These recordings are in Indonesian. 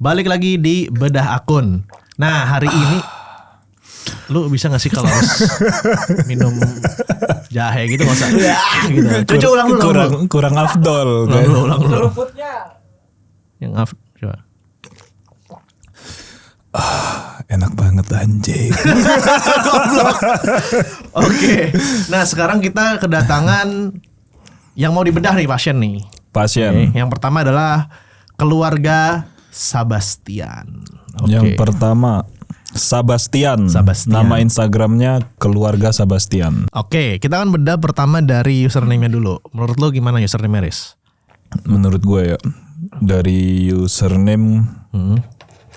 Balik lagi di Bedah Akun. Nah hari ini lu bisa gak sih kalau harus minum jahe gitu gak usah gitu. Coba ulang dulu. Kurang afdol. Ulang dulu. Seruputnya. Yang coba. Enak banget anjing. Oke. Nah sekarang kita kedatangan yang mau dibedah nih pasien nih. Pasien. Yang pertama adalah keluarga Sebastian. Yang pertama Sebastian. Nama Instagramnya keluarga Sebastian. Oke, kita akan bedah pertama dari username-nya dulu. Menurut lo gimana username Riz? Menurut gue ya, dari username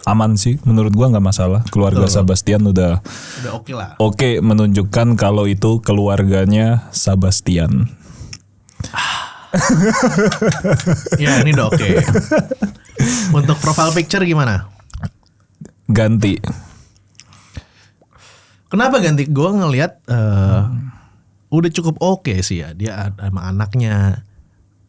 aman sih. Menurut gue nggak masalah. Keluarga Sebastian udah oke lah. Oke, menunjukkan kalau itu keluarganya Sebastian. Ya ini udah oke. Untuk profile picture gimana? Ganti. Kenapa ganti? Gue ngelihat udah cukup oke sih ya. Dia sama anaknya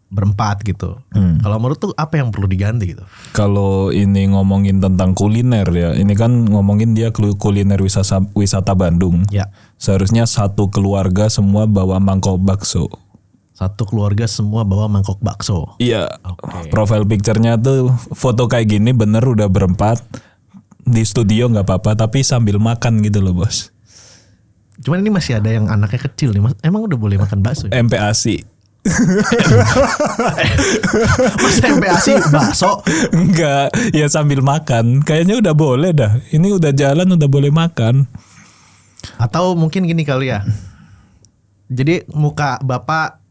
berempat gitu. Kalau menurut tuh apa yang perlu diganti gitu? Kalau ini ngomongin tentang kuliner ya, ini kan ngomongin dia kuliner wisata Bandung. Ya. Seharusnya satu keluarga semua bawa mangkok bakso. Satu keluarga semua bawa mangkok bakso. Iya. Oke. Profile picture-nya tuh foto kayak gini bener udah berempat di studio nggak apa-apa, tapi sambil makan gitu loh bos. Cuman ini masih ada yang anaknya kecil nih. Emang udah boleh makan bakso? Ya? MPASI. Mas MPASI bakso? Enggak, ya sambil makan. Kayaknya udah boleh dah. Ini udah jalan udah boleh makan. Atau mungkin gini kali ya. Jadi muka bapak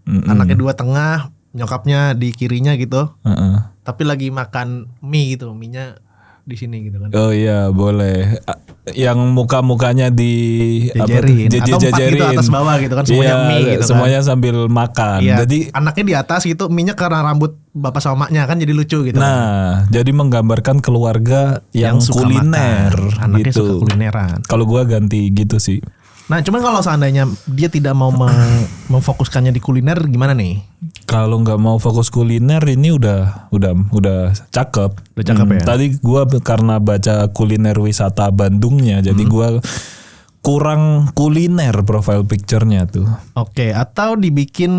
anaknya dua tengah, nyokapnya di kirinya gitu. Tapi lagi makan mie gitu, mie-nya di sini gitu kan. Oh iya, boleh. Yang muka-mukanya jajarin. Atau empat gitu atas bawah gitu kan, semuanya mie gitu kan. Semuanya sambil makan. Iya, Jadi anaknya di atas gitu, mie-nya karena rambut bapak sama maknya kan jadi lucu gitu. Nah, jadi menggambarkan keluarga yang suka kuliner makan. Anaknya gitu. suka kulineran. Kalau gua ganti gitu sih. Nah, cuman kalau seandainya dia tidak mau memfokuskannya di kuliner gimana nih? Kalau nggak mau fokus kuliner ini udah cakep. Udah cakep ya. Tadi gua karena baca kuliner wisata Bandungnya, jadi gua kurang kuliner profile picture-nya tuh. Oke, atau dibikin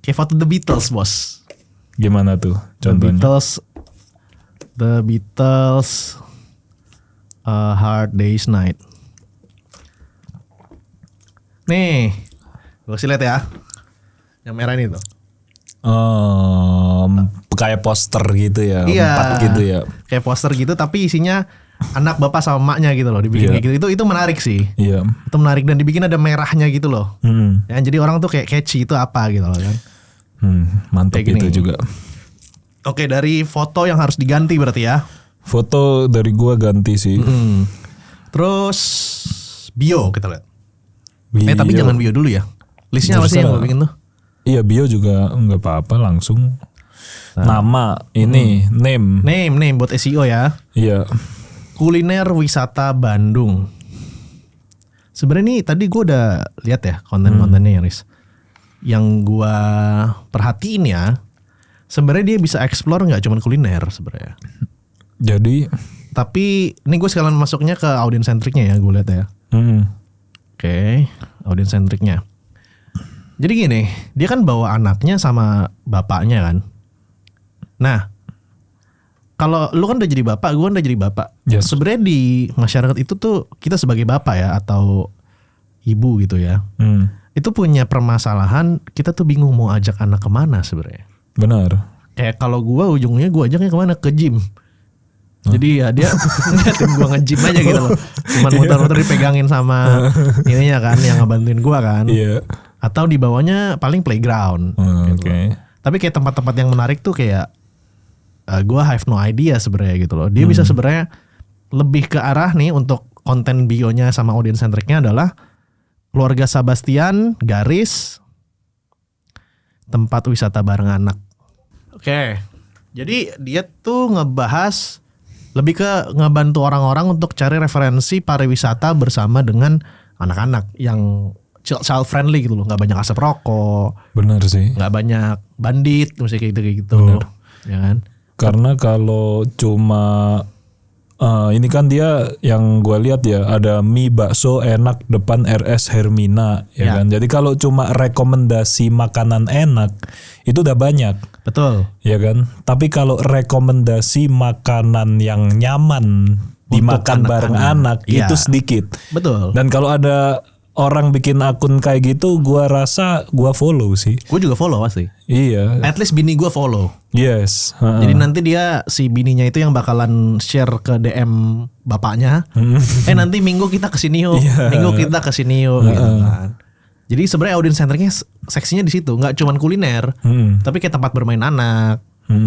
kayak foto The Beatles, bos. Gimana tuh contohnya? The Beatles A Hard Day's Night. Nih, gue kasih lihat ya. Yang merah ini tuh. Kayak poster gitu ya, Iya, 4 gitu ya. Kayak poster gitu tapi isinya anak bapak sama emaknya gitu loh, dibikin kayak gitu. Itu menarik sih. Iya. Itu menarik dan dibikin ada merahnya gitu loh. Ya, jadi orang tuh kayak catchy itu apa gitu loh kan. Mantap Kayak itu gini. juga. Oke, dari foto yang harus diganti berarti ya. Foto dari gua ganti sih. Terus bio kita lihat. Bio. Tapi jangan bio dulu ya. Listnya apa sih yang lo bikin tuh? Iya, bio juga nggak apa-apa langsung. Nama ini name Buat SEO ya. Iya. Kuliner wisata Bandung. Sebenarnya nih tadi gue udah lihat ya konten-kontennya ya, Riz. Yang gue perhatiin ya, sebenarnya dia bisa explore nggak cuma kuliner sebenarnya. Jadi Tapi ini gue sekalian masuknya ke audience centricnya ya, gue lihat ya. Oke, audience centricnya. Jadi gini, dia kan bawa anaknya sama bapaknya kan. Nah, kalau lu kan udah jadi bapak, gue kan udah jadi bapak. Yes. Sebenarnya di masyarakat itu tuh kita sebagai bapak ya atau ibu gitu ya, itu punya permasalahan. Kita tuh bingung mau ajak anak kemana sebenarnya. benar. Kayak kalau gue ujungnya gue ajaknya kemana, ke gym. Jadi ya dia ngeliatin gue nge-gym aja gitu loh. Cuman muter-muter dipegangin sama ininya kan yang ngebantuin gue kan. Iya. Atau dibawanya paling playground. Gitu. Oke. Tapi kayak tempat-tempat yang menarik tuh kayak gue have no idea sebenarnya gitu loh. Dia bisa sebenarnya lebih ke arah nih untuk konten bionya sama audience centricnya adalah keluarga Sebastian garis tempat wisata bareng anak. Oke. Jadi dia tuh ngebahas lebih ke ngebantu orang-orang untuk cari referensi pariwisata bersama dengan anak-anak yang child friendly gitu loh, nggak banyak asap rokok, Benar sih. nggak banyak bandit, mesti kayak gitu, Bener. ya kan? Karena kalau cuma ini kan dia yang gue lihat ya ada mie bakso enak depan RS Hermina ya kan. Jadi kalau cuma rekomendasi makanan enak itu udah banyak. Betul. Ya kan. Tapi kalau rekomendasi makanan yang nyaman dimakan bareng anak itu sedikit. Betul. Dan kalau ada orang bikin akun kayak gitu, gua rasa gua follow sih. Gue juga follow pasti. Iya. At least bini gue follow. Yes. Jadi nanti dia si bininya itu yang bakalan share ke DM bapaknya. Nanti minggu kita kesini yuk, minggu kita kesini yuk. Gitu kan. Jadi sebenarnya audience centricnya seksinya di situ, nggak cuman kuliner, tapi kayak tempat bermain anak,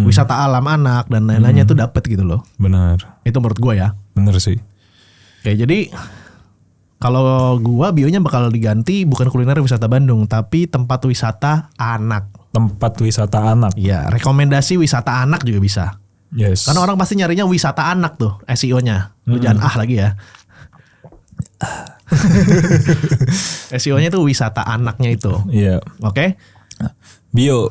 wisata alam anak dan lain-lainnya tuh dapet gitu loh. Benar. Itu menurut gue ya. Benar sih. Oke, jadi kalau gua bionya bakal diganti bukan kuliner wisata Bandung, tapi tempat wisata anak. Tempat wisata anak. Iya, rekomendasi wisata anak juga bisa. Yes. Karena orang pasti nyarinya wisata anak tuh SEO-nya. Lu jangan lagi ya. SEO-nya tuh wisata anaknya itu. Iya. Oke. Bio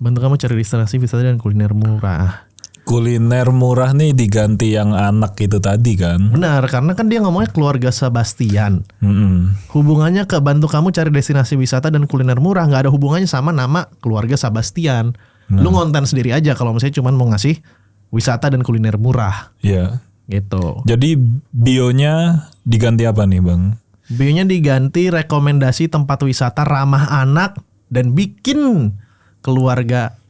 bantu kamu cari destinasi wisata dan kuliner murah. Kuliner murah nih diganti yang anak itu tadi kan. Benar, karena kan dia ngomongnya keluarga Sebastian. Hubungannya ke bantu kamu cari destinasi wisata dan kuliner murah nggak ada hubungannya sama nama keluarga Sebastian. Lu ngonten sendiri aja kalau misalnya cuma mau ngasih wisata dan kuliner murah. Iya. Gitu. Jadi bionya diganti apa nih Bang? Bionya diganti rekomendasi tempat wisata ramah anak dan bikin keluarga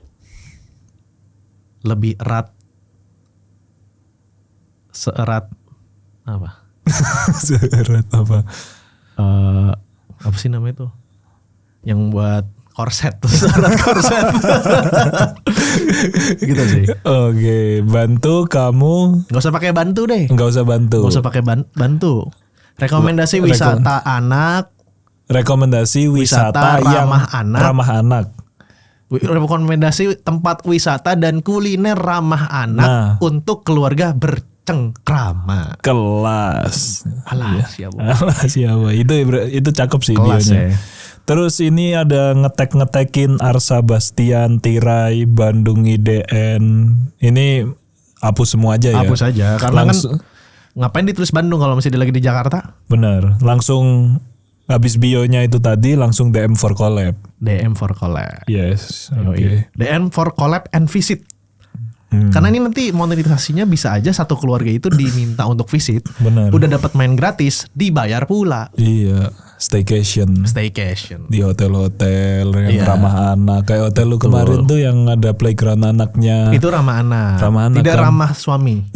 lebih erat. Seerat apa? Serat apa? Apa sih namanya itu? Yang buat korset tuh, serat korset. Gitu sih. Oke, bantu kamu. Gak usah pakai bantu deh. Nggak usah bantu. Gak usah pakai bantu. Rekomendasi wisata anak. Rekomendasi wisata yang ramah anak. Rekomendasi tempat wisata dan kuliner ramah anak untuk keluarga bercengkrama. Kelas. Alah, siapa? Itu cakep sih bionya. Terus ini ada ngetekin Arsa Bastian, Tirai, Bandung IDN. Ini hapus semua aja ya. Hapus aja karena kan ngapain ditulis Bandung kalau masih lagi di Jakarta? Bener. Langsung habis bionya itu tadi langsung DM for collab. DM for collab. Yes. Oke. DM for collab and visit. Karena ini nanti monetisasinya bisa aja satu keluarga itu diminta untuk visit. Benar. Udah dapat main gratis, dibayar pula. Iya, staycation. Di hotel-hotel yang ramah anak. Kayak hotel lu kemarin tuh yang ada playground anaknya. Itu ramah anak. Tidak kan? Ramah suami.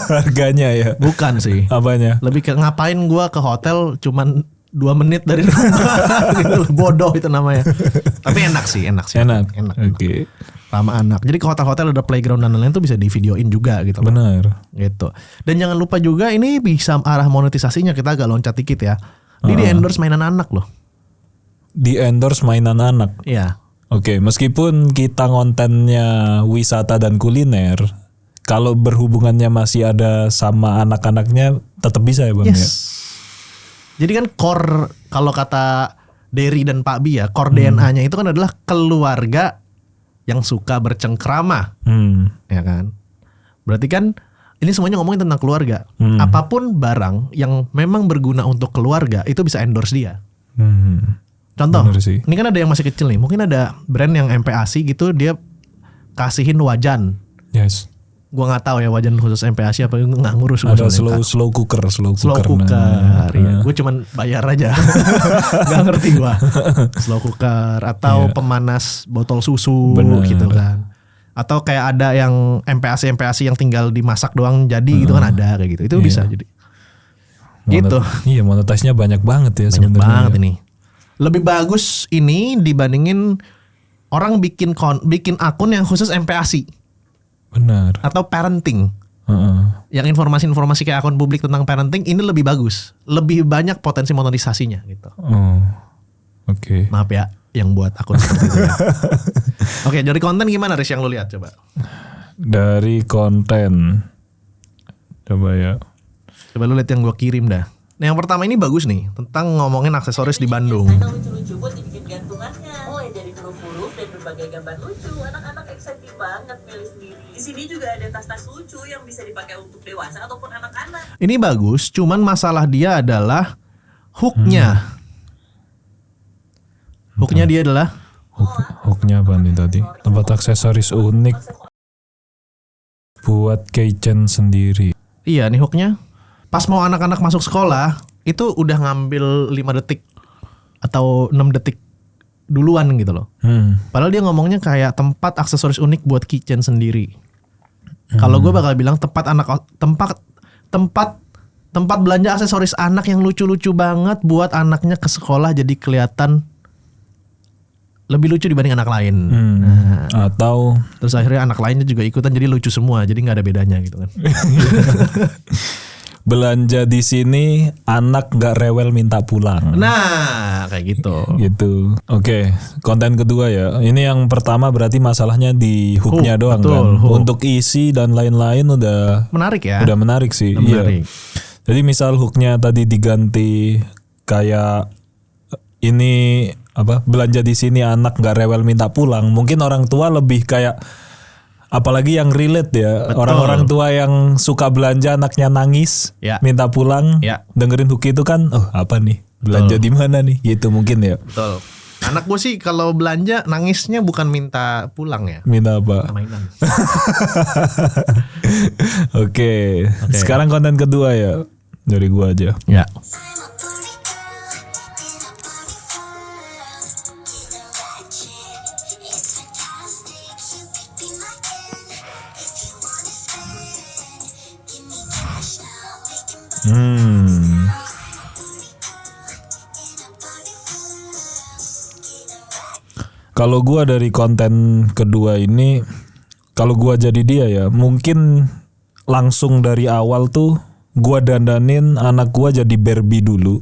Harganya ya. Bukan sih. Apanya? Lebih ke ngapain gua ke hotel cuman 2 menit dari rumah. Gitu, bodoh itu namanya. Tapi enak sih. Enak. Oke. Ramah anak. Jadi ke hotel-hotel ada playground dan lain-lain tuh bisa di videoin juga gitu. Benar. Gitu. Dan jangan lupa juga ini bisa arah monetisasinya, kita agak loncat dikit ya. Ini di endorse mainan anak loh. Di endorse mainan anak. Iya. Oke, meskipun kita kontennya wisata dan kuliner, kalau berhubungannya masih ada sama anak-anaknya tetap bisa ya Bang ya. Jadi kan core kalau kata Derry dan Pak Bi ya, core DNA-nya itu kan adalah keluarga yang suka bercengkrama, ya kan? Berarti kan ini semuanya ngomongin tentang keluarga. Apapun barang yang memang berguna untuk keluarga itu bisa endorse dia. Contoh, ini kan ada yang masih kecil nih. Mungkin ada brand yang MPASI gitu, dia kasihin wajan. Yes. Gua nggak tahu ya wajan khusus MPASI apa, nggak ngurus. Ada slow cooker. Ya. Gue cuman bayar aja. Gak ngerti gua. Slow cooker atau pemanas botol susu. Bener. Gitu kan. Atau kayak ada yang MPASI yang tinggal dimasak doang jadi gitu kan, ada kayak gitu. Itu bisa jadi. Gitu. Iya, monetisnya banyak banget ya sebenarnya. Banyak banget ini. Lebih bagus ini dibandingin orang bikin akun yang khusus MPASI. Benar. Atau parenting. Yang informasi-informasi kayak akun publik tentang parenting ini lebih bagus, lebih banyak potensi monetisasinya gitu. Oke. Maaf ya yang buat akun seperti itu ya. Oke, dari konten gimana Riz yang lu lihat coba? Dari konten, coba ya. Coba lu lihat yang gua kirim dah. Nah yang pertama ini bagus nih, tentang ngomongin aksesoris di Bandung. Lucu-lucu buat dibikin gantungannya. Mulai dari huruf-huruf dan berbagai gambar lucu, anak-anak excited banget milih sendiri. Di sini juga ada tas-tas lucu yang bisa dipakai untuk dewasa ataupun anak-anak. Ini bagus, cuman masalah dia adalah hooknya. Hooknya dia adalah Hooknya apa nih tadi? Tempat aksesoris unik buat keychain sendiri. iya nih hooknya. Pas mau anak-anak masuk sekolah itu udah ngambil 5 detik atau 6 detik duluan gitu loh. Padahal dia ngomongnya kayak tempat aksesoris unik buat keychain sendiri. Kalau gue bakal bilang tempat belanja aksesoris anak yang lucu-lucu banget buat anaknya ke sekolah jadi kelihatan lebih lucu dibanding anak lain. Nah, Atau terus akhirnya anak lainnya juga ikutan jadi lucu semua, jadi nggak ada bedanya gitu kan. belanja di sini anak nggak rewel minta pulang. Nah kayak gitu. Gitu. Oke, konten kedua ya. Ini yang pertama berarti masalahnya di hooknya Hook, doang betul, kan. hook. Untuk isi dan lain-lain udah Menarik ya. menarik sih. Menarik. Iya. Jadi misal hooknya tadi diganti kayak ini apa belanja di sini anak nggak rewel minta pulang. Mungkin orang tua lebih kayak apalagi yang relate ya. Betul. Orang-orang tua yang suka belanja anaknya nangis Ya. minta pulang. Ya. Dengerin hook itu kan apa nih belanja di mana nih gitu mungkin ya. Betul. Anak gue sih kalau belanja nangisnya bukan minta pulang ya. Minta apa? Mainan. Oke. Sekarang konten kedua ya dari gua aja. Ya. Kalau gua dari konten kedua ini, kalau gua jadi dia ya, mungkin langsung dari awal tuh gua dandanin anak gua jadi Barbie dulu.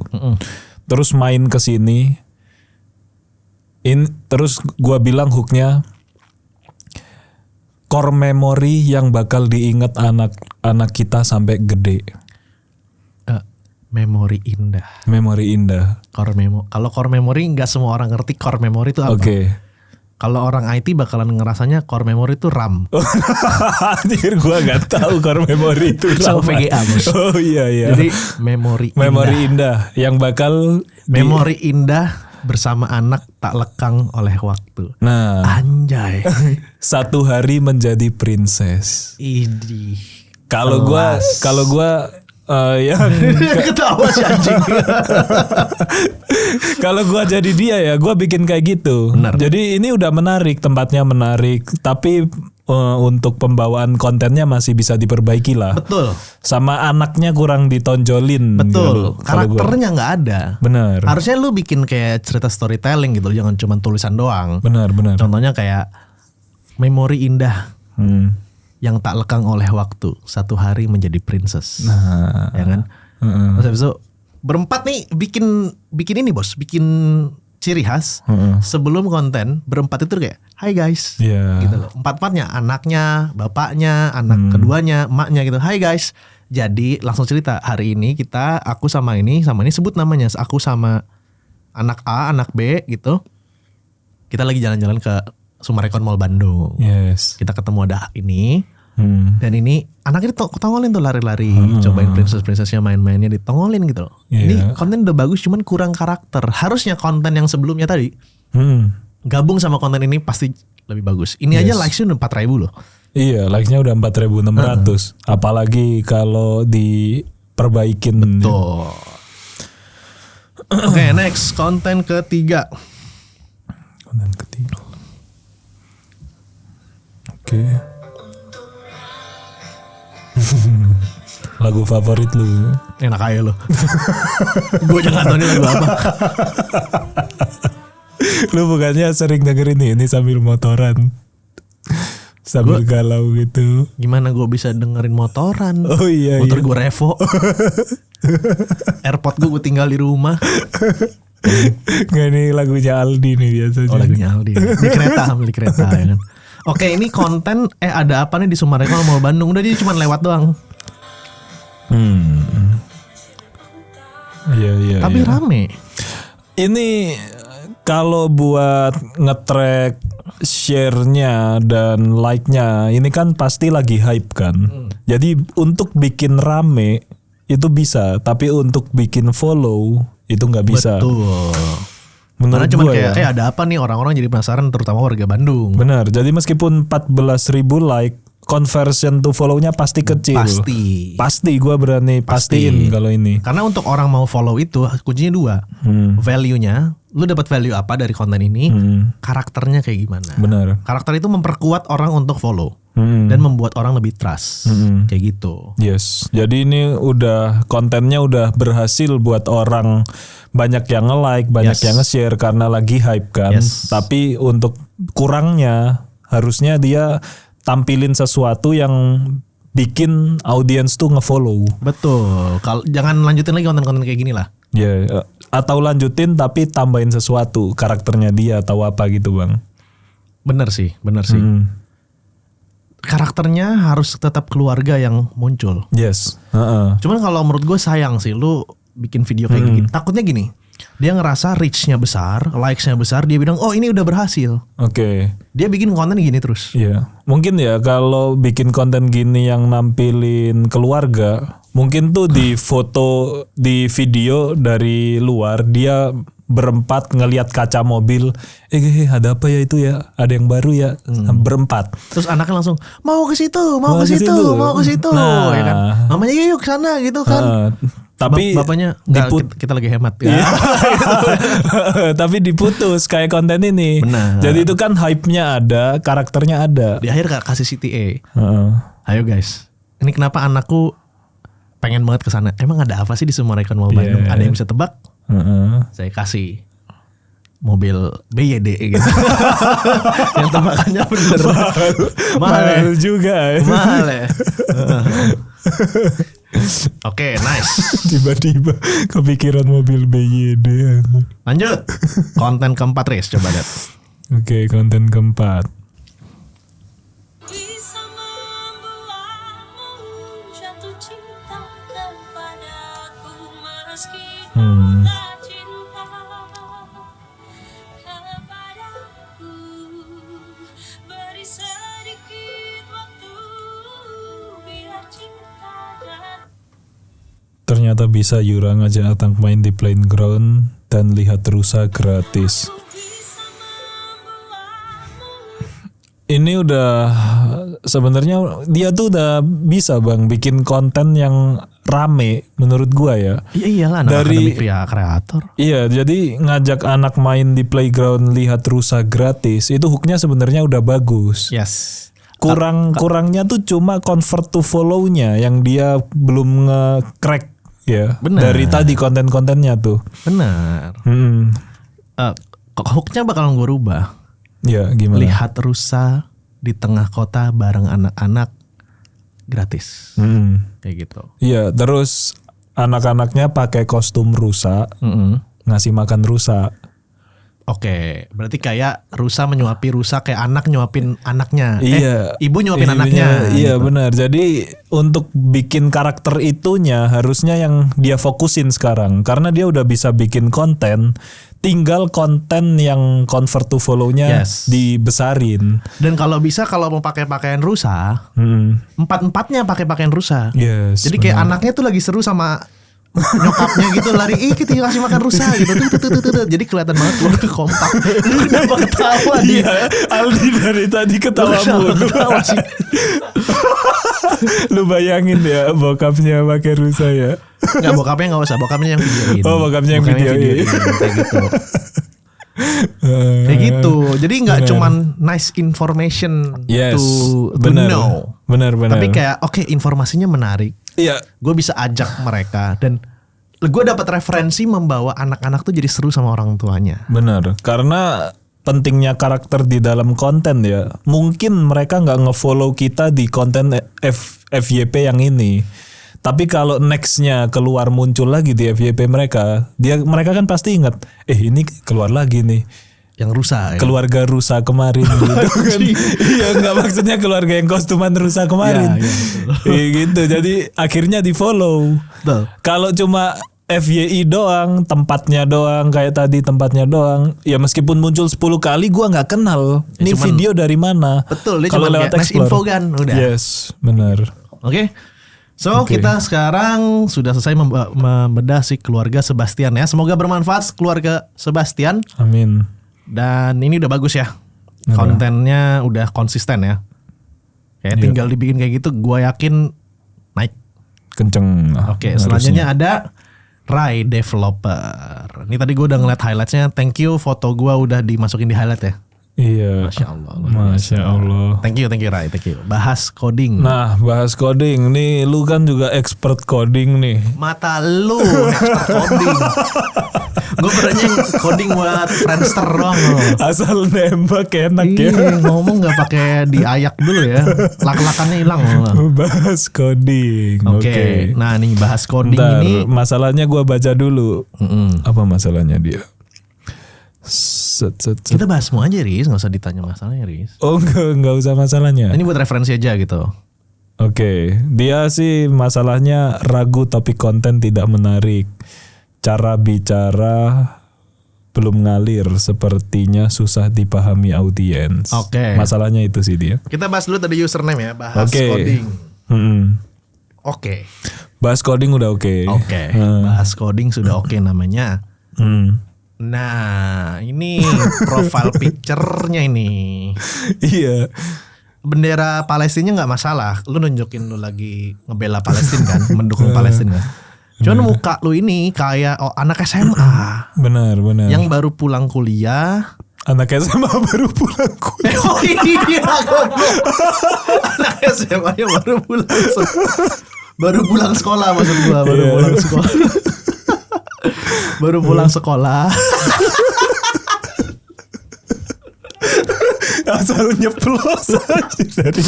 Terus main ke sini. Terus gua bilang hooknya core memory yang bakal diingat anak kita sampai gede. Memori indah. Memori indah. Kalau core memory nggak semua orang ngerti core memory itu apa. Oke. Kalau orang IT bakalan ngerasanya core memory itu RAM. Anjir gua nggak tahu core memory itu Sama apa. VGA, Bos. Oh iya. Jadi memori indah yang bakal memori indah bersama anak tak lekang oleh waktu. Nah, Anjay. satu hari menjadi princess. Idih. Kalau gua yang Ketawa si anjing. kalau gua jadi dia ya, gua bikin kayak gitu. Benar. Jadi ini udah menarik, tempatnya menarik, tapi untuk pembawaan kontennya masih bisa diperbaiki lah. Betul. Sama anaknya kurang ditonjolin. Betul. Kalau gua. Karakternya nggak ada. Bener. Harusnya lu bikin kayak cerita storytelling gitu, jangan cuma tulisan doang. Bener. Contohnya kayak memori indah yang tak lekang oleh waktu, satu hari menjadi princess. Nah, Ya kan? Terus habis itu berempat nih bikin ini bos, bikin ciri khas. Sebelum konten berempat itu kayak hai guys, Iya. gitu loh. Empat-empatnya, anaknya, bapaknya, anak keduanya, emaknya gitu. Hai guys. Jadi langsung cerita hari ini aku sama ini sebut namanya. Aku sama anak A, anak B gitu. Kita lagi jalan-jalan ke Summarecon Mall Bandung. Yes. Kita ketemu ada ini. Dan ini anaknya ditongolin tuh lari-lari. Cobain princess-princessnya main-mainnya ditongolin gitu loh. Iya. Ini konten udah bagus cuman kurang karakter. Harusnya konten yang sebelumnya tadi gabung sama konten ini pasti lebih bagus. Ini aja likes-nya udah 4.000 loh. Iya, likes-nya udah 4.600. Apalagi kalau diperbaikin. Tuh. Oke, next konten ketiga. Konten ketiga. Oke. Lagu favorit lu. Enak aja lo. Gue aja gak tau ini lagu apa. Lu bukannya sering dengerin ini sambil motoran. Sambil galau gitu. Gimana gue bisa dengerin motoran? Oh iya. Motor gue Revo. Airpod gue tinggal di rumah. Nggak, nih lagunya Aldi nih biasanya. Oh lagunya Aldi. Di kereta, beli kereta ya kan. Oke, ini konten ada apa nih di Summarecon Mall Bandung? Udah dia cuma lewat doang. Iya. Tapi rame. Ini kalau buat nge-track share-nya dan like-nya ini kan pasti lagi hype kan. Jadi untuk bikin rame itu bisa, tapi untuk bikin follow itu nggak bisa. Betul. Menurut Karena cuman gua kayak ya. ada apa nih, orang-orang jadi penasaran, terutama warga Bandung. Benar. Jadi meskipun 14.000 like, conversion to follow-nya pasti kecil. Pasti gue berani pastiin kalau ini. Karena untuk orang mau follow itu kuncinya 2. Value-nya, lu dapat value apa dari konten ini? Karakternya kayak gimana? Benar. Karakter itu memperkuat orang untuk follow dan membuat orang lebih trust. Kayak gitu. Yes. Jadi ini udah kontennya udah berhasil buat orang banyak yang nge-like, banyak yang nge-share karena lagi hype kan. Tapi untuk kurangnya harusnya dia tampilin sesuatu yang bikin audiens tuh ngefollow. Betul. Kalau jangan lanjutin lagi konten-konten kayak gini lah. Ya, atau lanjutin tapi tambahin sesuatu karakternya dia atau apa gitu, Bang. Bener sih. Karakternya harus tetap keluarga yang muncul. Yes. Cuman kalau menurut gue sayang sih lu bikin video kayak gini. Takutnya gini. Dia ngerasa reach-nya besar, likes-nya besar, dia bilang, "Oh, ini udah berhasil." Oke. Dia bikin konten gini terus. Iya. Mungkin ya kalau bikin konten gini yang nampilin keluarga, mungkin tuh di foto, di video dari luar dia berempat ngelihat kaca mobil, ada apa ya itu ya? Ada yang baru ya? Berempat. Terus anaknya langsung mau ke situ, mau ke situ. Nah, Ya kan? Mamanya yuk ke sana gitu kan. Tapi bapaknya kita lagi hemat ya. Iya. Tapi diputus kayak konten ini. Benar. Jadi itu kan hype-nya ada, karakternya ada. Di akhir kasih CTA. Ayo guys, ini kenapa anakku pengen banget ke sana? Emang ada apa sih di Summarecon Mall Bandung? Ada yang bisa tebak? Saya kasih mobil BYD gitu. Yang tebakannya bener. Mahal juga. Mahal ya. Oke, nice. Tiba-tiba kepikiran mobil BYD. Lanjut. Konten keempat, Riz, coba lihat. Oke, konten keempat. Bisa membuatmu jatuh cinta kepadaku meski tak cinta kepadaku. Beri sedikit waktu biar cinta dan Ternyata bisa Yura ngajak Atang main di playground dan lihat rusa gratis. Ini udah sebenarnya dia tuh udah bisa Bang bikin konten yang rame menurut gua ya. Iya iyalah, anak akademi kreator. Iya, jadi ngajak anak main di playground lihat rusa gratis itu hooknya sebenarnya udah bagus. Yes. Kurangnya tuh cuma convert to follow-nya yang dia belum nge-crack ya. Benar. Dari tadi konten-kontennya tuh. Benar. Hooknya bakalan gue rubah. Ya gimana? Lihat rusa di tengah kota bareng anak-anak gratis. Kayak gitu. Iya, terus anak-anaknya pakai kostum rusa, ngasih makan rusa. Oke, berarti kayak rusa menyuapi rusa, kayak anak nyuapin anaknya. Iya. Ibu nyuapin anaknya. Iya gitu. benar. Jadi untuk bikin karakter itunya harusnya yang dia fokusin sekarang, karena dia udah bisa bikin konten. Tinggal konten yang convert to follow-nya dibesarin. Dan kalau bisa kalau mau pakai pakaian rusa, empat-empatnya pakai pakaian rusa. Yes. Jadi kayak anaknya tuh lagi seru sama nyokapnya gitu, lari kita kasih makan rusa gitu. Tuh. Jadi kelihatan banget keluarga kompak. Kenapa ketawa dia? Aldi dari tadi ketawa mulu. Lu bayangin ya bokapnya pakai rusa ya. Enggak, bokapnya enggak usah, bokapnya yang videoin. Oh, bokapnya yang videoin. Kayak gitu. Kayak gitu. Jadi enggak cuman nice information to know. Benar. Tapi kayak oke, informasinya menarik. Iya. Gue bisa ajak mereka dan gue dapat referensi membawa anak-anak tuh jadi seru sama orang tuanya. Benar. Karena pentingnya karakter di dalam konten ya. Mungkin mereka nggak ngefollow kita di konten FYP yang ini. Tapi kalau nextnya keluar muncul lagi di FYP mereka kan pasti ingat, ini keluar lagi nih. Yang rusa. Keluarga rusa kemarin gitu kan. Iya, nggak maksudnya keluarga yang kostuman rusa kemarin. Iya, gitu. Jadi akhirnya di follow. Kalau cuma FYI doang, tempatnya doang, kayak tadi tempatnya doang. Ya meskipun muncul 10 kali gua nggak kenal. Ya, Ini cuman- video dari mana? Betul, dia Kalau cuma lewat kayak nice Explore. info kan, udah. Yes, benar. Oke. So, Oke. kita sekarang sudah selesai membedah si keluarga Sebastian ya. Semoga bermanfaat keluarga Sebastian. Amin. Dan ini udah bagus ya. Udah. Kontennya udah konsisten ya. Kayak Iya. tinggal dibikin kayak gitu, gua yakin naik. Kenceng. Oke, harusnya. selanjutnya ada Rai Developer. Ini tadi gue udah ngeliat highlightsnya. Thank you, foto gue udah dimasukin di highlight ya. Iya. Masya Allah. Masya Allah. Thank you Rai, thank you. Bahas coding. Nah, bahas coding nih, lu kan juga expert coding nih. Mata lu expert coding. Gue beranya coding buat Friendster doang loh. Asal nembak enak ya. Iya, ngomong nggak pakai diayak dulu ya. Lak-lakannya hilang loh. Bahas coding. Oke. Nah nih bahas coding Bentar, ini. masalahnya gua baca dulu. Apa masalahnya dia? Set. Kita bahas semua aja Riz, nggak usah ditanya masalahnya Riz. Oh enggak usah masalahnya. Ini buat referensi aja gitu. Oke, dia sih masalahnya ragu tapi konten tidak menarik. Cara bicara belum ngalir, sepertinya susah dipahami audiens. Oke. Masalahnya itu sih dia. Kita bahas dulu tadi username ya, bahas Oke. coding. Mm-mm. Oke. Bahas coding udah oke. Oke. Bahas coding sudah oke namanya. Hmm. Nah, ini profile picture-nya ini. Iya. Bendera Palestina nggak masalah. Lu nunjukin lu lagi ngebela Palestina kan, mendukung Palestina kan. Cuman muka lu ini kayak anak SMA Benar. yang baru pulang kuliah. Anak SMA baru pulang kuliah. Oh iya, goblok. Anak SMA yang baru pulang sekolah maksud gua, baru Iya. pulang sekolah. Baru pulang sekolah. Asal nyeplos aja dari.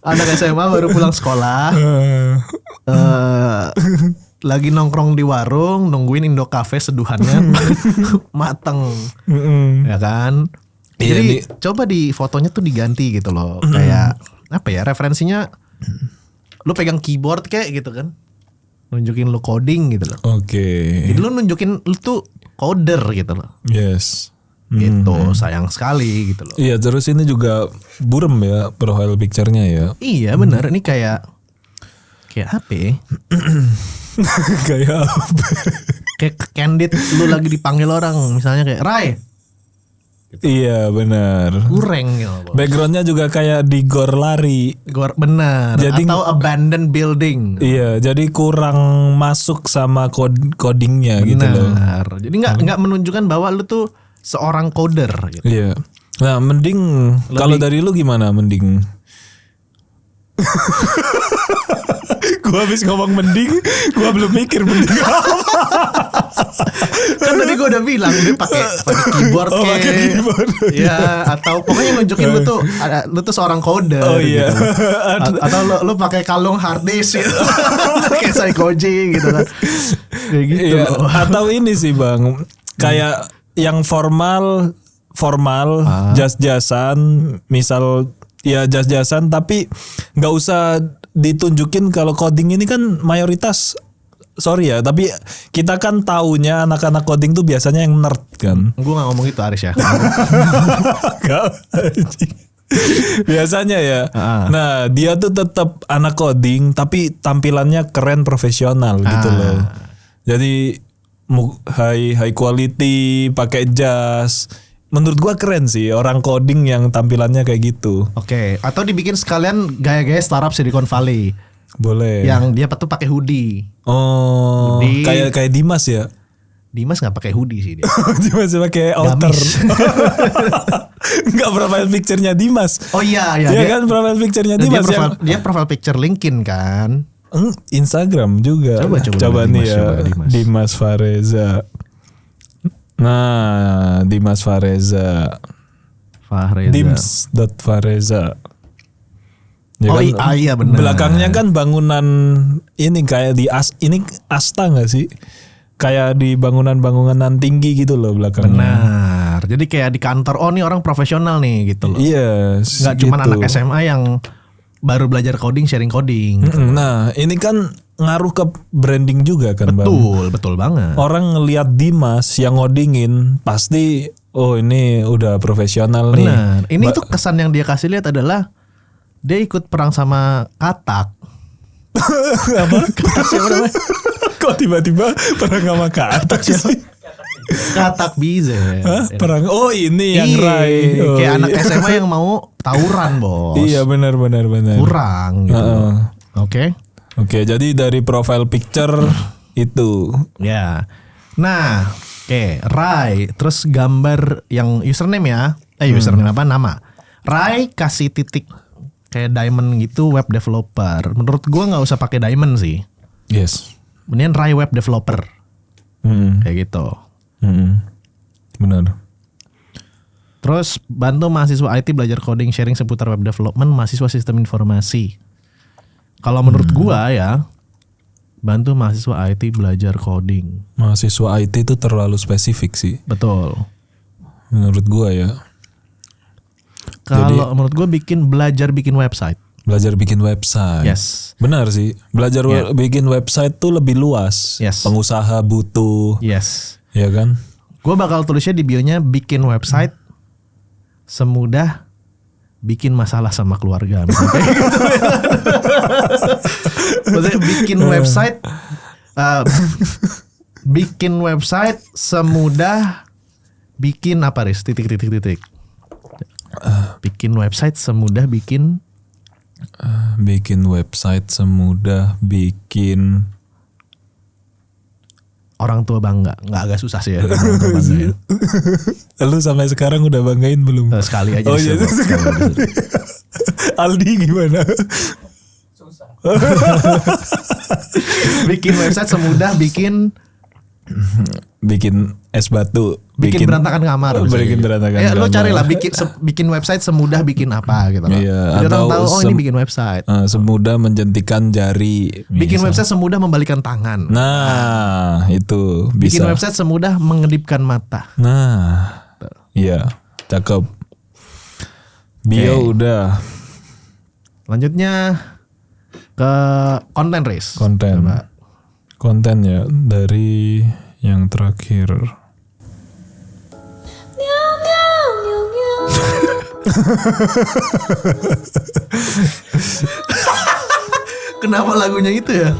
Anak SMA baru pulang sekolah. Lagi nongkrong di warung nungguin Indo Cafe seduhannya mateng. Ya kan? Iya, Jadi nih. coba di fotonya tuh diganti gitu loh. Kayak apa ya, referensinya lu pegang keyboard kayak gitu kan. Nunjukin lu coding gitu loh. Oke. Jadi lu nunjukin lu tuh coder gitu loh. Yes. Gitu, sayang sekali gitu loh. Iya, terus ini juga burem ya profile picture-nya ya. Iya benar, ini kayak apa ya? Kayak apa? Kayak candid lu lagi dipanggil orang, misalnya kayak Rai, Iya, benar. kureng gitu loh. Backgroundnya juga kayak di gor lari. Benar. Jadi- Atau abandoned building. Iya, jadi kurang masuk sama codingnya gitu loh. Benar. Jadi nggak menunjukkan bahwa lu tuh seorang coder gitu. Iya. Nah, mending kalau dari lu gimana mending? Gua habis ngomong mending, gua belum mikir mending apa. Kan tadi gue udah bilang dia pakai keyboard Oh, pakai kayak. keyboard. Ya, atau pokoknya nunjukin lu tuh seorang coder. Oh iya. gitu. Atau lu pakai kalung hard disk gitu. Kayak Saikoji gitu kan. Kayak gitu. Iya, atau ini sih Bang, kayak yang formal jas-jasan, misal ya jas-jasan tapi nggak usah ditunjukin kalau coding ini kan mayoritas, sorry ya, tapi kita kan taunya anak-anak coding tuh biasanya yang nerd kan. Gue gak ngomong gitu Aris ya. Nggak, anjing. Biasanya ya. Nah, dia tuh tetap anak coding tapi tampilannya keren profesional gitu loh. Jadi high quality, pakai jas. Menurut gua keren sih orang coding yang tampilannya kayak gitu. Oke, atau dibikin sekalian gaya-gaya startup Silicon Valley. Boleh. Yang dia tuh pakai hoodie. Oh, Hoodie. kayak Dimas ya. Dimas nggak pakai hoodie sih dia. Dimas pakai outer. Gamis. Enggak, profile picture-nya Dimas. Oh iya Dia kan profile picture-nya Dimas yang dia profile picture LinkedIn kan. Instagram juga. Coba nih Dimas, ya. coba Dimas. Dimas Fareza. Nah, Dimas Fareza. Fahreza. Dims.Fareza. Ya Oh kan, iya benar. belakangnya kan bangunan ini kayak ini Asta nggak sih? Kayak di bangunan-bangunan tinggi gitu loh belakangnya. Benar. Jadi kayak di kantor, oh nih orang profesional nih gitu loh. Iya. Nggak cuma anak SMA yang baru belajar coding, sharing coding. Nah, ini kan ngaruh ke branding juga kan, Bang. Betul banget. Orang ngelihat Dimas yang ngodingin pasti ini udah profesional nih. Benar. Ini tuh kesan yang dia kasih lihat adalah dia ikut perang sama Katak. Apa? Katak siapa namanya? Kok tiba-tiba perang sama Katak sih? Katak Bize. Hah? Perang. Oh, ini yang Iya, Rai. Oh, kayak anak iya. SMA yang mau tawuran, Bos. Iya, benar. Kurang gitu. Oke. Oke, jadi dari profile picture itu. Ya. Nah, oke, Rai, terus gambar yang username ya. Username apa? Nama. Rai kasih titik kayak diamond gitu, web developer. Menurut gua nggak usah pakai diamond sih. Yes. Mendingan Rai web developer. Kayak gitu. Benar. Terus bantu mahasiswa IT belajar coding, sharing seputar web development, mahasiswa sistem informasi. Kalau menurut gua ya, bantu mahasiswa IT belajar coding. Mahasiswa IT itu terlalu spesifik sih. Betul. Menurut gua ya. Kalau menurut gua belajar bikin website. Belajar bikin website. Yes. Benar sih. Belajar bikin website tuh lebih luas. Yes. Pengusaha butuh. Yes. Ya kan? Gue bakal tulisnya di bio-nya bikin website semudah bikin masalah sama keluarga. Misalnya kayak gitu. Maksudnya bikin website semudah bikin apa Riz? Titik. Bikin website semudah bikin Bikin website semudah bikin orang tua bangga. Nggak agak susah sih ya. Orang tua bangga ya. Lu sampai sekarang udah banggain belum? Sekali aja. Oh iya. Aldi gimana? Bikin website semudah bikin es batu, bikin berantakan kamar. Bikin berantakan Ya, lo kamar. carilah bikin website semudah bikin apa gitu loh. Iya, Jadi orang atau tahu ini bikin website. semudah menjentikan jari. Bikin misal. website semudah membalikan tangan. Nah, itu Bikin bisa. website semudah mengedipkan mata. Nah, iya, cakep. Bio udah. Lanjutnya ke konten Riz. Konten. Coba. Konten ya dari yang terakhir. Meow, meow, meow, meow. Kenapa lagunya itu ya?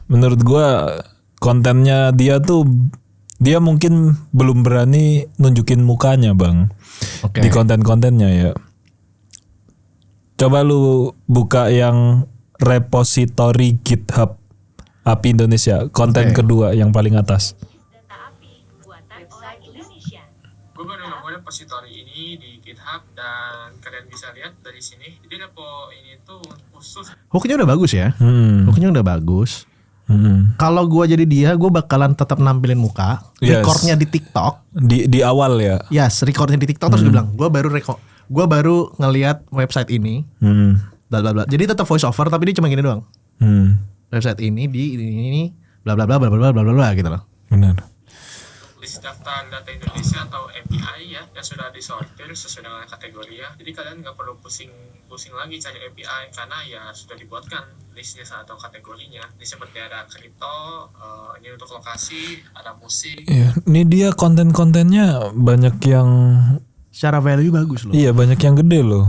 Menurut gua kontennya dia mungkin belum berani nunjukin mukanya, Bang. Oke. Di konten-kontennya ya. Coba lu buka yang repository GitHub API Indonesia, konten kedua yang paling atas. Gue baru nemuin repository ini di GitHub dan kalian bisa lihat dari sini. Jadi repo ini tuh khusus. Hooknya udah bagus ya. Hooknya udah bagus. Hmm. Kalau gua jadi dia, gua bakalan tetap nampilin muka. Yes. Recordnya di TikTok. Di awal ya. Yes, recordnya di TikTok terus gue bilang, gue baru ngelihat website ini, bla bla bla. Jadi tetap voice over tapi dia cuma gini doang. Website ini di ini bla bla bla bla bla bla bla bla gitu loh. Benar. List daftar data Indonesia atau API ya yang sudah disortir sesuai dengan kategori ya. Jadi kalian nggak perlu pusing lagi cari API karena ya sudah dibuatkan listnya atau kategorinya. Ini seperti ada kripto, ini untuk lokasi, ada musik. Iya, ini dia konten-kontennya banyak yang Secara value bagus loh. iya banyak yang gede loh.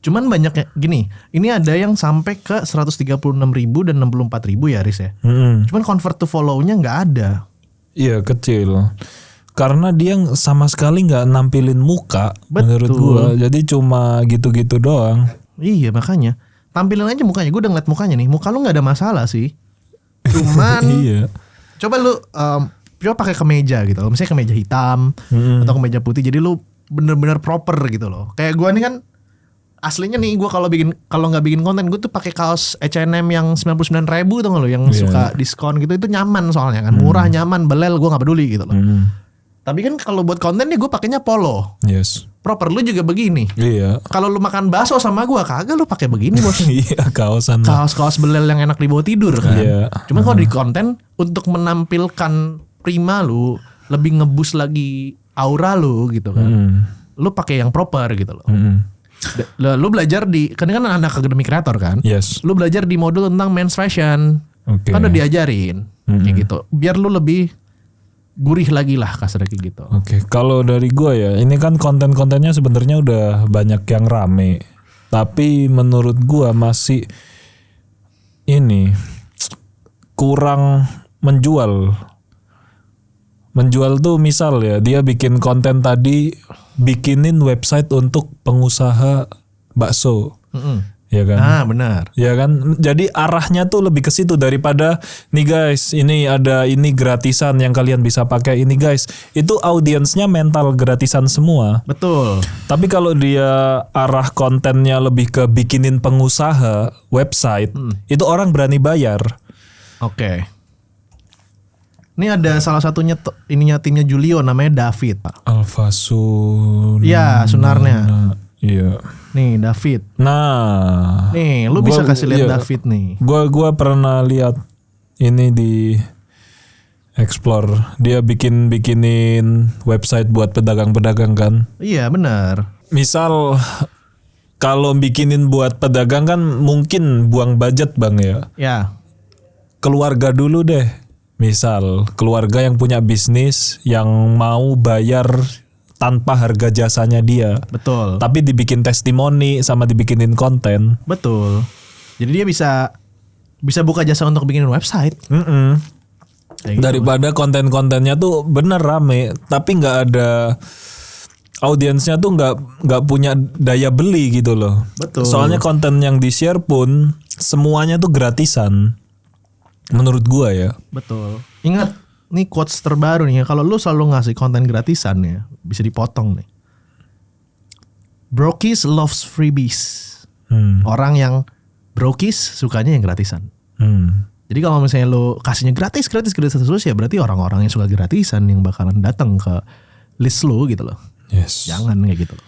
Cuman banyaknya gini, ini ada yang sampai ke 136.000 dan 64.000 ya Riz ya. Cuman convert to follow-nya nggak ada. Iya kecil. Karena dia sama sekali nggak nampilin muka menurut Betul. gua. Jadi cuma gitu-gitu doang. Iya makanya. Tampilin aja mukanya. Gue udah ngeliat mukanya nih. Muka lu nggak ada masalah sih. Cuman Iya. coba lu coba pakai kemeja gitu loh. Misalnya kemeja hitam atau kemeja putih. Jadi lu bener-bener proper gitu loh. Kayak gue nih kan aslinya nih gue kalau nggak bikin konten gue tuh pakai kaos H&M yang 99.000 tuh nggak lo yang suka diskon gitu, itu nyaman soalnya kan, murah nyaman belel gue nggak peduli gitu loh. Tapi kan kalau buat konten nih gue pakainya polo. Yes. Proper, lu juga begini. Iya. Kalau lu makan bakso sama gue kagak lu pakai begini bos. Iya kaosan lah. Kaos-kaos belel yang enak dibawa tidur kan. Iya. Cuma kalau di konten untuk menampilkan prima lu lebih ngebus lagi aura lu gitu kan. lu pakai yang proper gitu loh. Mm-mm. Lu belajar kan anak akademi kreator kan. Yes. Lu belajar di modul tentang men's fashion. Oke. Kan udah diajarin kayak gitu. Biar lu lebih gurih lagi lah kasarnya kayak gitu. Oke, kalau dari gua ya, ini kan konten-kontennya sebenarnya udah banyak yang rame. Tapi menurut gua masih ini kurang menjual. Menjual tuh misal ya, dia bikin konten tadi, bikinin website untuk pengusaha bakso. Ya kan? Nah, benar. Ya kan, jadi arahnya tuh lebih ke situ daripada nih guys, ini ada ini gratisan yang kalian bisa pakai ini guys. Itu audiensnya mental gratisan semua. Betul. Tapi kalau dia arah kontennya lebih ke bikinin pengusaha website, itu orang berani bayar. Oke. Ini ada salah satunya ininya timnya Julio namanya David, Pak. Alfasun. Iya, Sunarnya. Iya. Nih, David. Nah, Nih, lu bisa kasih lihat David nih. Gua pernah lihat ini di Explore. Dia bikinin website buat pedagang-pedagang kan. Iya, benar. Misal kalau bikinin buat pedagang kan mungkin buang budget Bang ya. Ya. Keluarga dulu deh. Misal keluarga yang punya bisnis yang mau bayar tanpa harga jasanya dia. Betul. Tapi dibikin testimoni sama dibikinin konten. Betul. Jadi dia bisa buka jasa untuk bikinin website. Mm-mm. Kayak gitu. Daripada konten-kontennya tuh bener rame, tapi nggak ada audiensnya tuh nggak punya daya beli gitu loh. Betul. Soalnya konten yang di share pun semuanya tuh gratisan. Menurut gua ya. Betul. Ingat, nih quotes terbaru nih ya. Kalau lu selalu ngasih konten gratisan ya, bisa dipotong nih. Brokies loves freebies. Orang yang brokies sukanya yang gratisan. Jadi kalau misalnya lu kasihnya gratis terus ya berarti orang-orang yang suka gratisan yang bakalan datang ke list lu gitu loh. Yes. Jangan kayak gitu loh.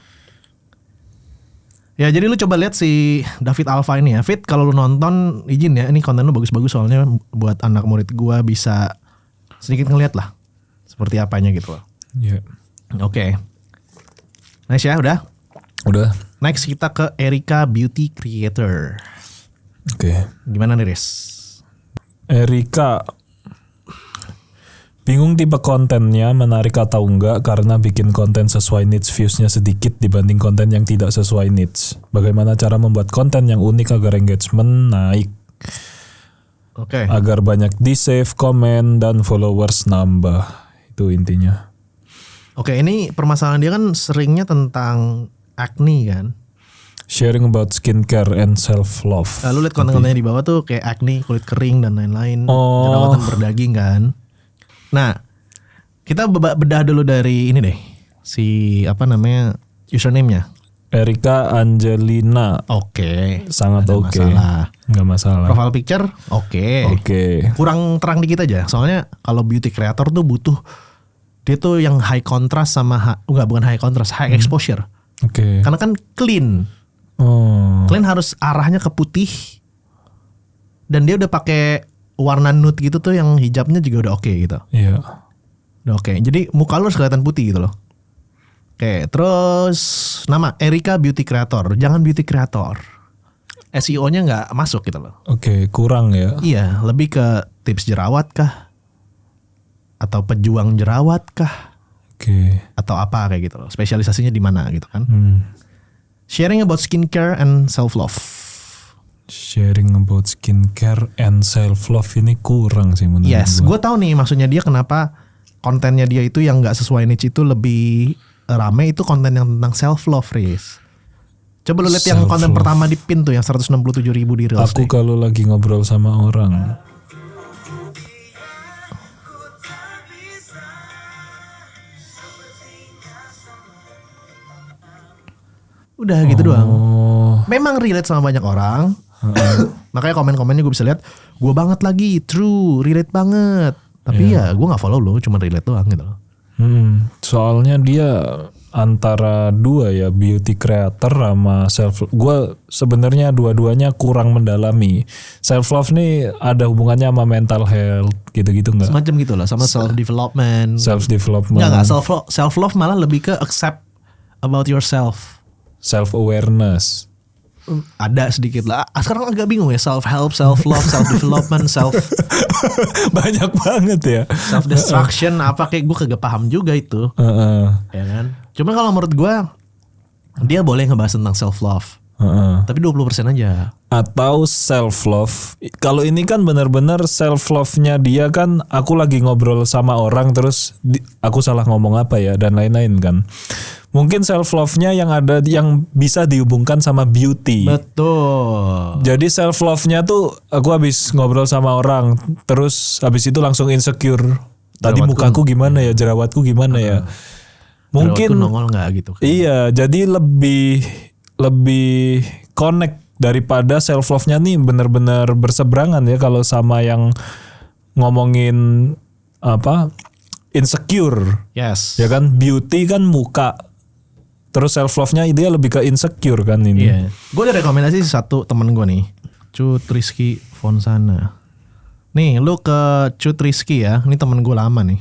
Ya jadi lu coba lihat si David Alfa ini ya. Fit, kalau lu nonton izin ya, ini konten lu bagus-bagus soalnya buat anak murid gua bisa sedikit ngeliat lah seperti apanya gitu loh. Iya. Oke. Nice ya, udah. Udah. Next kita ke Erika Beauty Creator. Oke. Gimana nih, Riz? Erika bingung tipe kontennya menarik atau enggak karena bikin konten sesuai niche viewsnya sedikit dibanding konten yang tidak sesuai niche. Bagaimana cara membuat konten yang unik agar engagement naik? Oke. Agar banyak di-save, komen, dan followers nambah. Itu intinya. Oke, ini permasalahan dia kan seringnya tentang acne kan. Sharing about skincare and self-love. Lalu lihat konten-kontennya di bawah tuh kayak acne, kulit kering dan lain-lain, Oh. jerawatan berdaging kan. Nah, kita bedah dulu dari ini deh. Si apa namanya? Username-nya. Erika Angelina. Oke. Sangat Nggak oke. masalah. Nggak masalah. Profile picture oke. Oke. Kurang terang dikit aja. Soalnya kalau beauty creator tuh butuh dia tuh yang high contrast sama bukan high contrast, high exposure. Oke. Karena kan clean. Oh. Clean harus arahnya ke putih. Dan dia udah pakai warna nude gitu tuh yang hijabnya juga udah oke gitu. Iya. Udah oke. Jadi muka lu harus kelihatan putih gitu loh. Oke, terus nama Erika Beauty Creator. Jangan beauty creator. SEO-nya nggak masuk gitu loh. Oke, kurang ya. Iya, lebih ke tips jerawat kah? Atau pejuang jerawat kah? Oke. Atau apa kayak gitu loh. Spesialisasinya di mana gitu kan. Sharing about skincare and self-love. Sharing about skincare and self-love ini kurang sih menurut Yes, gua. gue tahu nih maksudnya dia kenapa kontennya dia itu yang nggak sesuai niche itu lebih rame, itu konten yang tentang self-love, Riz. Coba lu lihat yang konten Self-love. pertama di pin tuh yang 167.000 di Reels. Aku kalau lagi ngobrol sama orang. Udah gitu doang. Oh. Memang relate sama banyak orang. Makanya komen-komennya gue bisa lihat, gue banget lagi, true, relate banget. Tapi ya gue nggak follow lo, cuma relate doang gitu loh. Soalnya dia antara dua ya, beauty creator sama self. Gue sebenarnya dua-duanya kurang mendalami. Self love nih ada hubungannya sama mental health gitu-gitu nggak? Semacam gitu lah, sama self development. Self development. Nggak self love malah lebih ke accept about yourself. Self awareness. Ada sedikit lah. Sekarang agak bingung ya, self help, self love, self development, Banyak banget ya. self destruction apa kayak gue kagak paham juga itu. Ya kan? Cuman kalau menurut gue dia boleh ngebahas tentang self love. Tapi 20% aja. Atau self love. Kalau ini kan benar-benar self love-nya dia kan, aku lagi ngobrol sama orang terus aku salah ngomong apa ya dan lain-lain kan. Mungkin self love-nya yang ada yang bisa dihubungkan sama beauty. Betul. Jadi self love-nya tuh aku habis ngobrol sama orang terus habis itu langsung insecure. Tadi mukaku gimana ya, jerawatku gimana ya. Mungkin nongol nggak gitu. iya, jadi lebih connect daripada self love-nya nih benar-benar berseberangan ya kalau sama yang ngomongin apa insecure. Yes. Ya kan, beauty kan muka. Terus self love-nya dia lebih ke insecure kan ini. Iya. Gue ada rekomendasi satu temen gue nih, Cut Rizky Fonsana. Nih, lu ke Cut Rizky ya. Ini temen gue lama nih.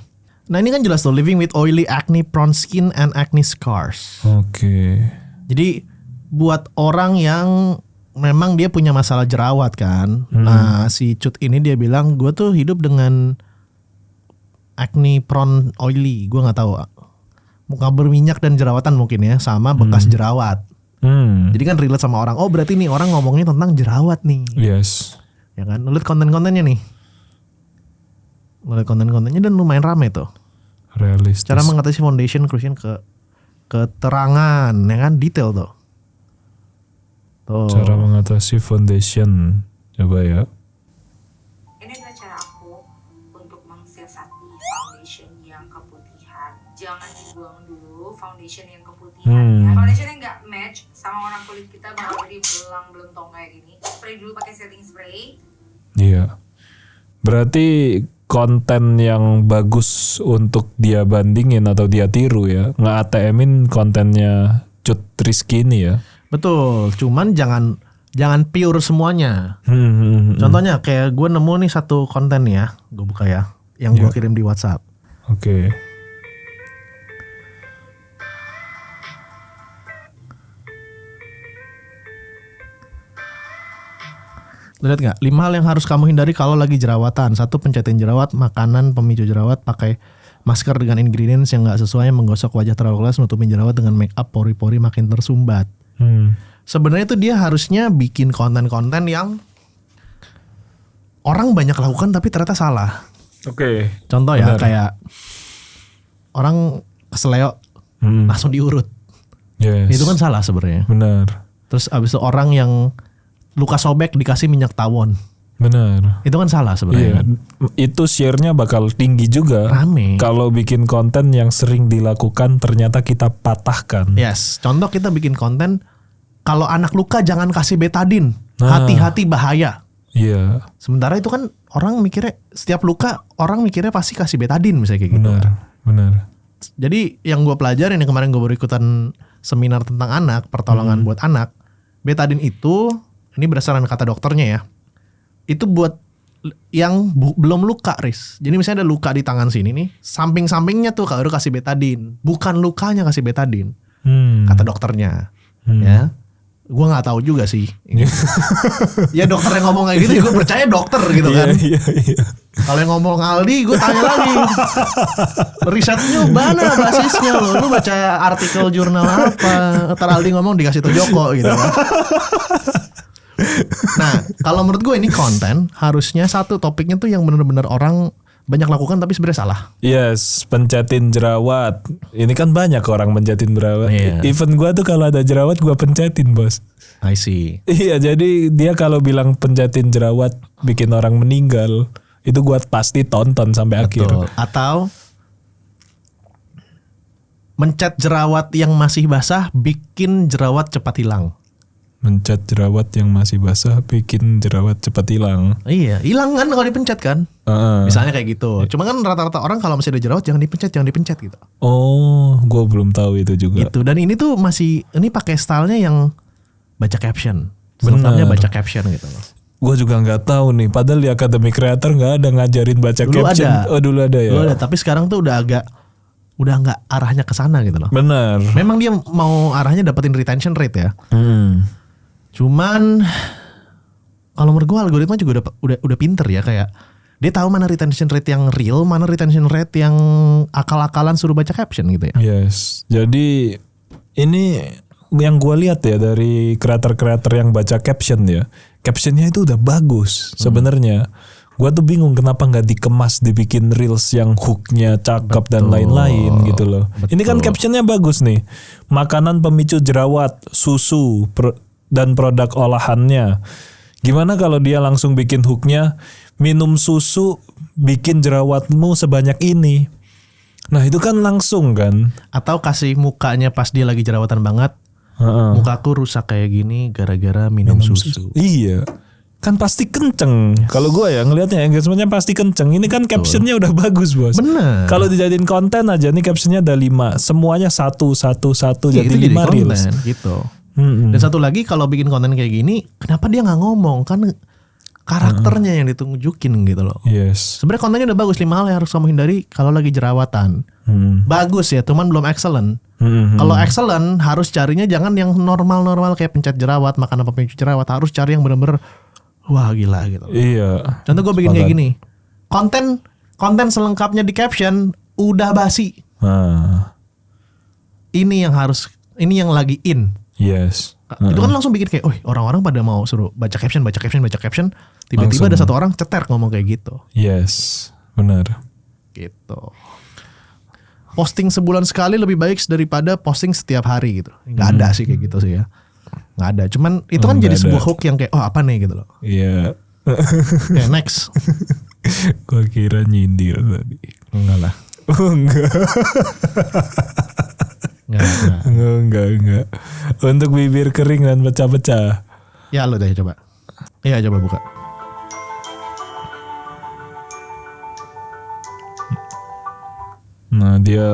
Nah ini kan jelas tuh, living with oily, acne prone skin and acne scars. Oke. Jadi buat orang yang memang dia punya masalah jerawat kan. Nah si Cut ini dia bilang gue tuh hidup dengan acne prone oily. Gue gak tahu. Muka berminyak dan jerawatan mungkin ya. Sama bekas jerawat. Jadi kan relate sama orang. Oh berarti nih orang ngomongnya tentang jerawat nih. Yes. Ya kan. Lu liat konten-kontennya nih. Lu liat konten-kontennya dan lumayan rame tuh. Realistis. Cara mengatasi foundation crucian ke keterangan. Ya kan. Detail tuh. Cara mengatasi foundation. Coba ya. Ini adalah cara aku untuk mensiasati foundation yang keputihan. Jangan dibuang dulu foundation yang keputihan. Ya. Foundation yang nggak match sama orang kulit kita bakal jadi belang-belentong kayak gini. Spray dulu pakai setting spray. Iya. Berarti konten yang bagus untuk dia bandingin atau dia tiru ya. Nge-ATM-in kontennya Cut Rizky ini ya. Betul, cuman jangan pure semuanya. Contohnya kayak gue nemu nih satu konten nih ya, gue buka ya, yang gue kirim di WhatsApp. Oke. Lihat nggak? 5 hal yang harus kamu hindari kalau lagi jerawatan. 1. Pencetin jerawat, makanan pemicu jerawat, pakai masker dengan ingredients yang nggak sesuai, menggosok wajah terlalu keras, nutupin jerawat dengan make up, pori-pori makin tersumbat. Sebenarnya itu dia harusnya bikin konten-konten yang orang banyak lakukan tapi ternyata salah. Oke. Contoh ya kayak orang keseleo langsung diurut. Yes. Itu kan salah sebenarnya. Benar. Terus abis itu orang yang luka sobek dikasih minyak tawon. Benar. Itu kan salah sebenarnya. Iya. Itu share-nya bakal tinggi juga. Rame. Kalau bikin konten yang sering dilakukan ternyata kita patahkan. Yes. Contoh kita bikin konten, kalau anak luka jangan kasih betadin. Nah. Hati-hati bahaya. Iya. Sementara itu kan orang mikirnya setiap luka orang mikirnya pasti kasih betadin misalnya kayak gitu. Benar. Jadi yang gue pelajarin yang kemarin gue baru ikutan seminar tentang anak, pertolongan buat anak. Betadin itu, ini berdasarkan kata dokternya ya, itu buat yang belum luka, Riz. Jadi misalnya ada luka di tangan sini nih, samping-sampingnya tuh kalau kasih betadin, bukan lukanya kasih betadin, kata dokternya. Ya, gue nggak tahu juga sih. Ya dokter yang ngomong kayak gitu, gue percaya dokter gitu kan. Iya. Kalau yang ngomong Aldi, gue tanya lagi, risetnya mana basisnya lo? Lu baca artikel jurnal apa? Ntar Aldi ngomong dikasih tuh Joko gitu kan. Nah, kalau menurut gue ini konten harusnya satu topiknya tuh yang benar-benar orang banyak lakukan tapi sebenarnya salah. Yes, pencetin jerawat. Ini kan banyak orang pencetin jerawat. Iya. Even gue tuh kalau ada jerawat gue pencetin, bos. I see. Iya, jadi dia kalau bilang pencetin jerawat bikin orang meninggal, itu gue pasti tonton sampai akhir. Betul. Atau mencet jerawat yang masih basah bikin jerawat cepat hilang. Mencat jerawat yang masih basah bikin jerawat cepat hilang. Iya, hilang kan kalau dipencet kan. Misalnya kayak gitu. Cuma kan rata-rata orang kalau masih ada jerawat jangan dipencet gitu. Oh, gue belum tahu itu juga. Gitu. Dan ini tuh masih ini pakai stylenya yang baca caption. Selengkapnya baca caption gitu loh. Gue juga nggak tahu nih. Padahal di Academy Creator nggak ada ngajarin baca Dulu caption. ada. Oh dulu ada ya. Dulu ada. Tapi sekarang tuh udah agak udah nggak arahnya ke sana gitu loh. Bener. Memang dia mau arahnya dapetin retention rate ya. Cuman kalau menurut gue algoritma juga udah pinter ya, kayak dia tahu mana retention rate yang real, mana retention rate yang akal-akalan suruh baca caption gitu ya. Yes. Jadi ini yang gue lihat ya dari kreator-kreator yang baca caption ya, captionnya itu udah bagus sebenarnya. Gue tuh bingung kenapa nggak dikemas, dibikin reels yang hooknya cakep dan lain-lain gitu loh. Ini kan captionnya bagus nih, makanan pemicu jerawat, susu dan produk olahannya. Gimana kalau dia langsung bikin hooknya, minum susu bikin jerawatmu sebanyak ini. Nah itu kan langsung kan. Atau kasih mukanya pas dia lagi jerawatan banget, mukaku rusak kayak gini gara-gara minum susu. Iya. Kan pasti kenceng. Kalau gue ya ngelihatnya engagementnya pasti kenceng. Ini kan captionnya udah bagus bos. Bener. Kalau dijadiin konten aja nih captionnya ada 5. Semuanya satu Ya, jadi 5 reels. konten, gitu. Dan satu lagi kalau bikin konten kayak gini, kenapa dia nggak ngomong? Kan karakternya yang ditunjukin gitu loh. Yes. Sebenarnya kontennya udah bagus, 5 hal yang harus kamu hindari kalau lagi jerawatan. Bagus ya, cuman belum excellent. Kalau excellent harus carinya jangan yang normal-normal kayak pencet jerawat, makan apa pemicu jerawat, harus cari yang bener-bener wah gila gitu. Iya. Contoh gue bikin kayak gini. Konten selengkapnya di caption udah basi. Ini yang lagi in. Yes. Itu kan langsung bikin kayak, orang-orang pada mau suruh baca caption. Tiba-tiba ada satu orang ceter ngomong kayak gitu. Yes. Benar. Gitu. Posting sebulan sekali lebih baik daripada posting setiap hari gitu. Nggak ada sih kayak gitu sih ya. Nggak ada. Cuman itu kan jadi sebuah hook yang kayak, apa nih gitu loh. Iya. Kayak next. Gua kira nyindir tadi. Enggak lah. Oh enggak. Enggak. Untuk bibir kering dan pecah-pecah. Ya lo deh coba. Iya coba buka. Nah dia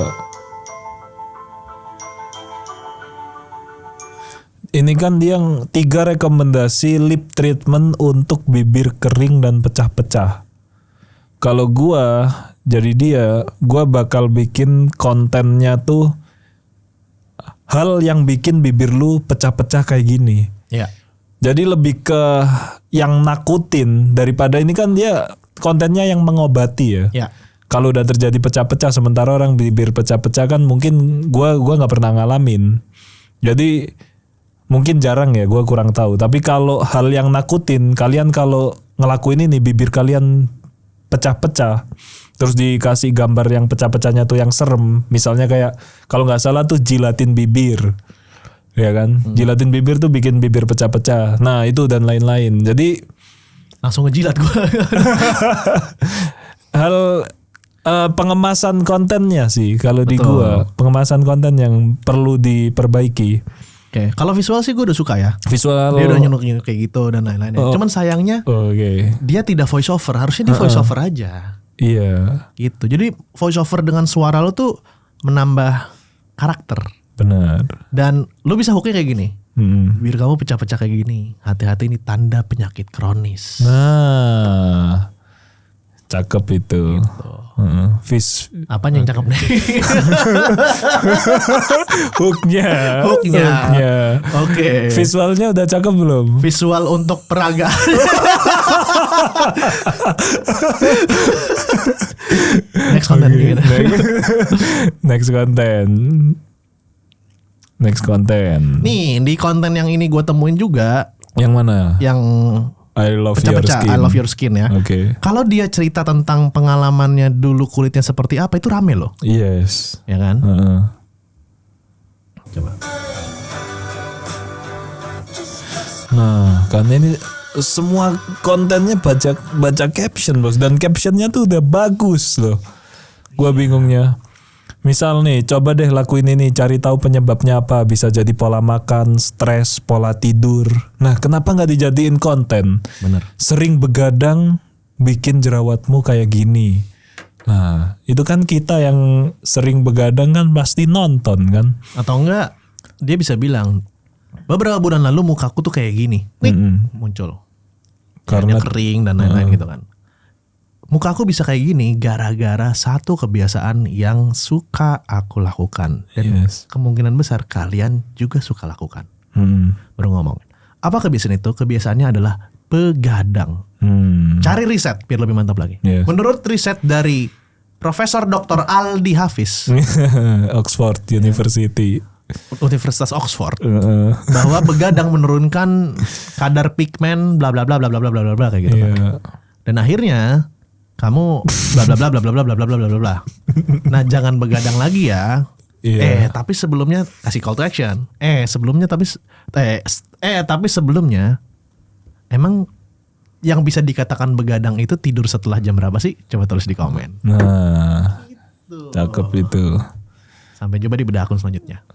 ini kan dia yang 3 rekomendasi lip treatment untuk bibir kering dan pecah-pecah. Kalau gua jadi gua bakal bikin kontennya tuh hal yang bikin bibir lu pecah-pecah kayak gini. Iya. Jadi lebih ke yang nakutin daripada ini kan dia kontennya yang mengobati ya. Iya. Kalau udah terjadi pecah-pecah sementara orang bibir pecah-pecah kan mungkin gua nggak pernah ngalamin. Jadi mungkin jarang ya, gue kurang tahu. Tapi kalau hal yang nakutin, kalian kalau ngelakuin ini bibir kalian pecah-pecah, terus dikasih gambar yang pecah-pecahnya tuh yang serem. Misalnya kayak kalau nggak salah tuh jilatin bibir, ya kan? Jilatin bibir tuh bikin bibir pecah-pecah. Nah itu dan lain-lain. Jadi Langsung ngejilat gue. hal pengemasan kontennya sih kalau di gua, pengemasan konten yang perlu diperbaiki. Oke, kalau visual sih gue udah suka ya. Visual Dia udah nyunuk-nyunuk kayak gitu dan lain-lain. Cuman sayangnya dia tidak voice over. Harusnya di voice over aja. Iya. Gitu. Jadi voice over dengan suara lo tuh menambah karakter. Benar. Dan lo bisa hooknya kayak gini. Biar kamu pecah-pecah kayak gini. Hati-hati ini tanda penyakit kronis. Nah, cakep itu. Apanya yang cakep nih? Hooknya. Oke. Visualnya udah cakep belum? Visual untuk peragaan. Next konten gitu. Next konten. Nih di konten yang ini gue temuin juga. Yang mana? Yang I love your pecah-pecah, skin. I love your skin ya. Oke. Kalau dia cerita tentang pengalamannya dulu kulitnya seperti apa, itu rame loh. Yes. Ya kan? Coba. Nah, kan ini semua kontennya baca caption bos, dan captionnya tuh udah bagus loh. Gua bingungnya. Misal nih, coba deh lakuin ini, cari tahu penyebabnya apa. Bisa jadi pola makan, stres, pola tidur. Nah, kenapa nggak dijadiin konten? Bener. Sering begadang, bikin jerawatmu kayak gini. Nah, itu kan kita yang sering begadang kan pasti nonton kan? Atau enggak, dia bisa bilang, beberapa bulan lalu mukaku tuh kayak gini. Nih, muncul. Karena kering dan lain-lain gitu kan. muka aku bisa kayak gini gara-gara satu kebiasaan yang suka aku lakukan dan Yes. kemungkinan besar kalian juga suka lakukan. Baru ngomong. Apa kebiasaan itu? Kebiasaannya adalah begadang. Cari riset biar lebih mantap lagi. Yes. Menurut riset dari Profesor Dr. Aldi Hafiz, Oxford University. Universitas Oxford, bahwa begadang menurunkan kadar pigmen bla bla bla bla bla bla bla bla kayak gitu kan. Iya. Dan akhirnya kamu bla bla bla bla bla bla bla bla bla bla bla. Nah, jangan begadang lagi ya. Iya. Tapi sebelumnya kasih call to action. Tapi sebelumnya emang yang bisa dikatakan begadang itu tidur setelah jam berapa sih? Coba tulis di komen. Nah, cakep itu. Sampai jumpa di bedah akun selanjutnya.